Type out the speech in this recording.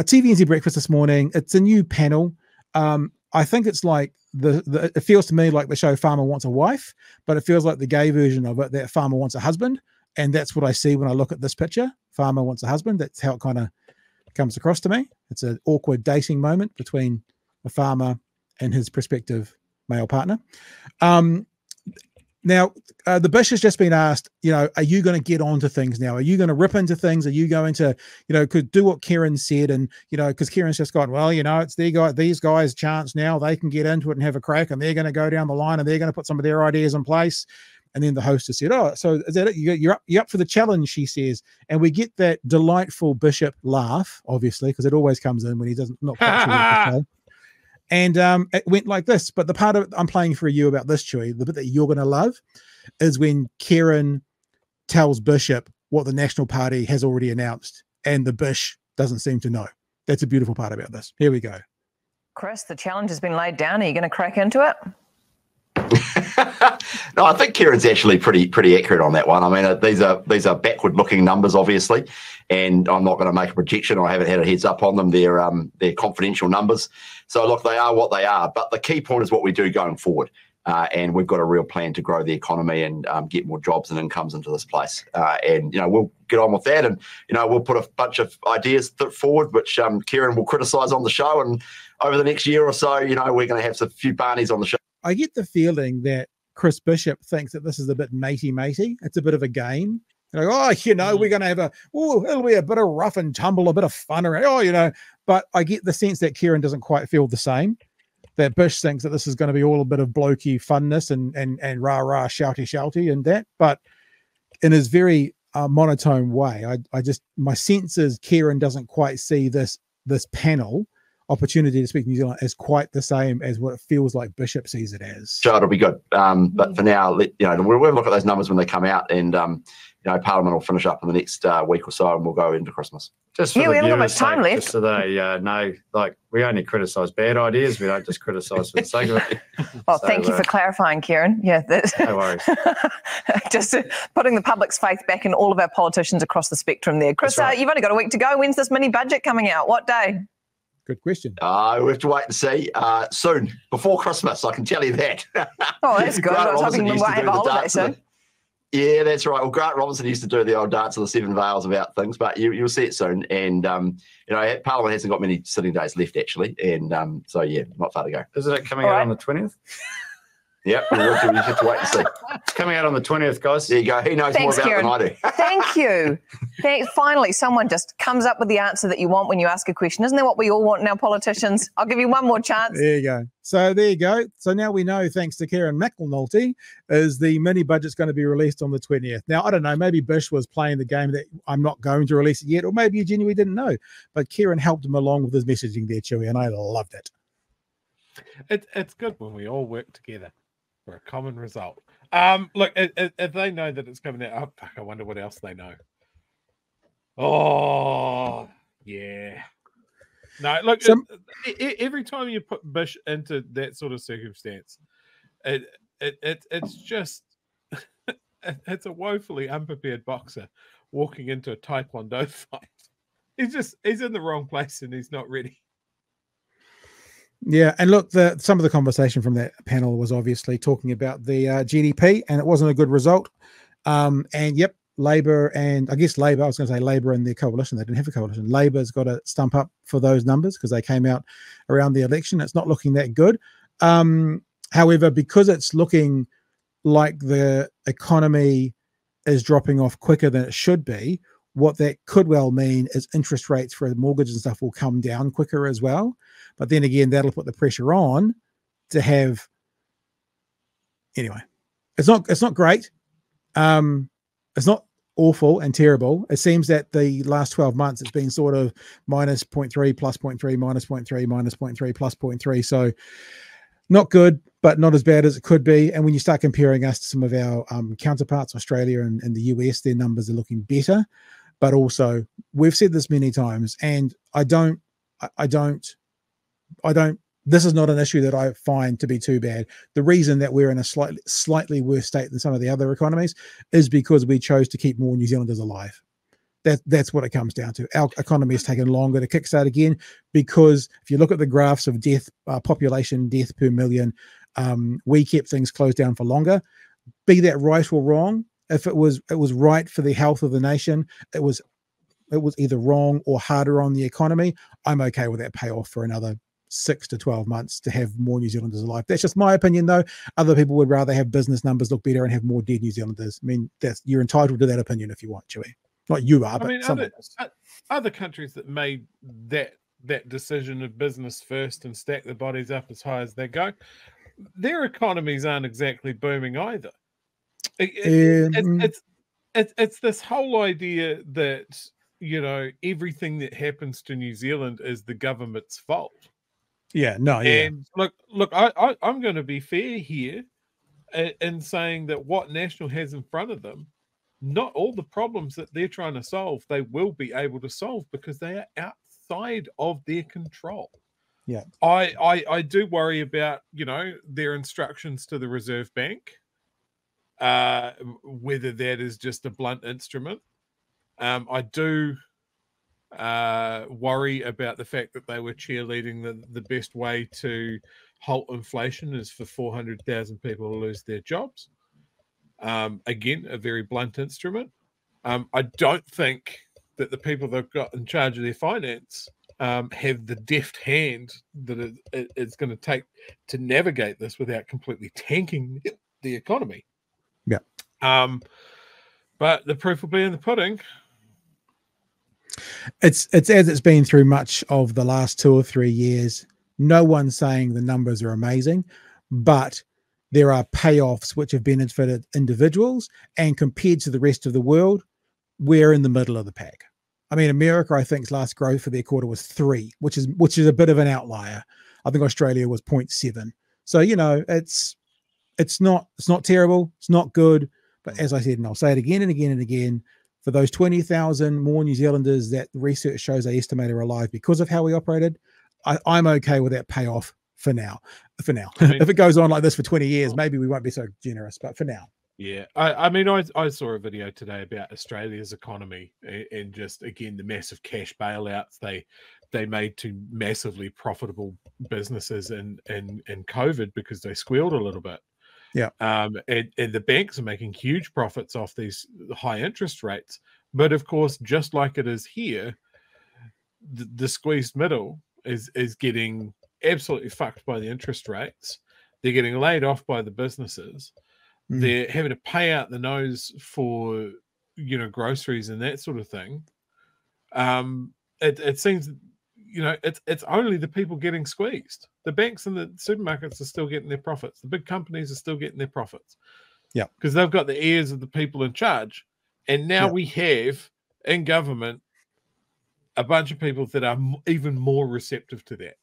TVNZ Breakfast this morning. It's a new panel. I think it's like it feels to me like the show Farmer Wants a Wife, but it feels like the gay version of it, that Farmer wants a husband. And that's what I see when I look at this picture. Farmer wants a husband. That's how it kind of comes across to me. It's an awkward dating moment between a farmer and his prospective male partner. Now, the Bish has just been asked, are you going to get onto things now? Are you going to rip into things? Are you going to, could do what Kieran said? And, because Kieran's just gone, well, it's these guys' chance now. They can get into it and have a crack, and they're going to go down the line and they're going to put some of their ideas in place. And then the host has said, oh, so is that it? You're up for the challenge, she says. And we get that delightful Bishop laugh, obviously, because it always comes in when he doesn't, not quite sure what to say. And it went like this. But the part of it I'm playing for you about this, Chewy, the bit that you're going to love, is when Kieran tells Bishop what the National Party has already announced, and the Bish doesn't seem to know. That's a beautiful part about this. Here we go. Chris, the challenge has been laid down. Are you going to crack into it? No, I think Kieran's actually pretty accurate on that one. I mean, these are backward-looking numbers, obviously, and I'm not going to make a projection. I haven't had a heads up on them. They're confidential numbers. So, look, they are what they are. But the key point is what we do going forward, and we've got a real plan to grow the economy and get more jobs and incomes into this place. And we'll get on with that, and we'll put a bunch of ideas forward, which Kieran will criticise on the show. And over the next year or so, we're going to have a few Barneys on the show. I get the feeling that Chris Bishop thinks that this is a bit matey. It's a bit of a game. We're going to have it'll be a bit of rough and tumble, a bit of fun around, But I get the sense that Kieran doesn't quite feel the same. That Bish thinks that this is going to be all a bit of blokey funness and rah-rah, shouty and that. But in his very monotone way, my sense is Kieran doesn't quite see this panel opportunity to speak to New Zealand as quite the same as what it feels like Bishop sees it as. Sure, it'll be good. But for now, we'll look at those numbers when they come out, and Parliament will finish up in the next week or so, and we'll go into Christmas. Just for we haven't got much time left. Just so they know, we only criticise bad ideas. We don't just criticise for the sake of it. Well, thank you for clarifying, Kieran. Yeah, no worries. Just putting the public's faith back in all of our politicians across the spectrum there. Chris, right. You've only got a week to go. When's this mini budget coming out? What day? Good question. We have to wait and see. Soon, before Christmas, I can tell you that. Oh, that's good. I was hoping we might have a holiday soon. Yeah, that's right. Well, Grant Robinson used to do the old dance of the Seven Veils about things, but you'll see it soon. And, Parliament hasn't got many sitting days left, actually. And so, yeah, not far to go. Isn't it coming out on the 20th? Yep, we have to wait and see. It's coming out on the 20th, guys. There you go. He knows more about it than I do. Thank you. Finally, someone just comes up with the answer that you want when you ask a question. Isn't that what we all want now, politicians? I'll give you one more chance. There you go. So there you go. So now we know, thanks to Kieran McAnulty, is the mini budget's going to be released on the 20th. Now, I don't know, maybe Bish was playing the game that I'm not going to release it yet, or maybe he genuinely didn't know. But Kieran helped him along with his messaging there, Chewy, and I loved it. It's good when we all work together for a common result. Look, if they know that it's coming out, I wonder what else they know. Oh, yeah. No, look, every time you put Bish into that sort of circumstance, it's just it's a woefully unprepared boxer walking into a taekwondo fight. He's in the wrong place and he's not ready. Yeah, and look, some of the conversation from that panel was obviously talking about the GDP, and it wasn't a good result. And yep, Labor and I guess Labor, I was going to say Labor and their coalition, they didn't have a coalition. Labor's got to stump up for those numbers because they came out around the election. It's not looking that good. However, because it's looking like the economy is dropping off quicker than it should be, what that could well mean is interest rates for mortgages and stuff will come down quicker as well. But then again, that'll put the pressure on to have. Anyway, it's not great. It's not awful and terrible. It seems that the last 12 months it's been sort of minus 0.3, plus 0.3, minus 0.3, minus 0.3, plus 0.3. So not good, but not as bad as it could be. And when you start comparing us to some of our counterparts, Australia and the US, their numbers are looking better. But also, we've said this many times, and I don't, this is not an issue that I find to be too bad. The reason that we're in a slightly worse state than some of the other economies is because we chose to keep more New Zealanders alive. That's what it comes down to. Our economy has taken longer to kickstart again because if you look at the graphs of death, population death per million, we kept things closed down for longer. Be that right or wrong, if it was right for the health of the nation, it was either wrong or harder on the economy. I'm okay with that payoff for another 6 to 12 months to have more New Zealanders alive. That's just my opinion, though. Other people would rather have business numbers look better and have more dead New Zealanders. I mean, you're entitled to that opinion if you want, Chewy. Not you are, but other countries that made that decision of business first and stack the bodies up as high as they go, their economies aren't exactly booming either. It's this whole idea that, you know, everything that happens to New Zealand is the government's fault. Yeah, no, yeah. And look, I'm going to be fair here in saying that what National has in front of them, not all the problems that they're trying to solve, they will be able to solve because they are outside of their control. Yeah. I do worry about, you know, their instructions to the Reserve Bank, whether that is just a blunt instrument. I do worry about the fact that they were cheerleading the best way to halt inflation is for 400,000 people to lose their jobs. Again, a very blunt instrument. I don't think that the people they've got in charge of their finance have the deft hand that it's going to take to navigate this without completely tanking the economy. Yeah. But the proof will be in the pudding. It's as it's been through much of the last 2 or 3 years. No one's saying the numbers are amazing, but there are payoffs which have benefited individuals, and compared to the rest of the world, we're in the middle of the pack. I mean, America, I think's last growth for their quarter was 3, which is a bit of an outlier. I think Australia was 0.7. So, you know, it's not terrible, it's not good, but as I said, and I'll say it again and again and again, for those 20,000 more New Zealanders that research shows they estimate are alive because of how we operated, I'm okay with that payoff for now. I mean, if it goes on like this for 20 years, maybe we won't be so generous, but for now. Yeah, I mean, I saw a video today about Australia's economy and just, again, the massive cash bailouts they made to massively profitable businesses in COVID because they squealed a little bit. Yeah. And the banks are making huge profits off these high interest rates. But of course, just like it is here, the squeezed middle is getting absolutely fucked by the interest rates. They're getting laid off by the businesses. They're having to pay out the nose for, you know, groceries and that sort of thing. It seems, you know, it's only the people getting squeezed. The banks and the supermarkets are still getting their profits. The big companies are still getting their profits. Yeah. Because they've got the ears of the people in charge. And now we have in government a bunch of people that are even more receptive to that.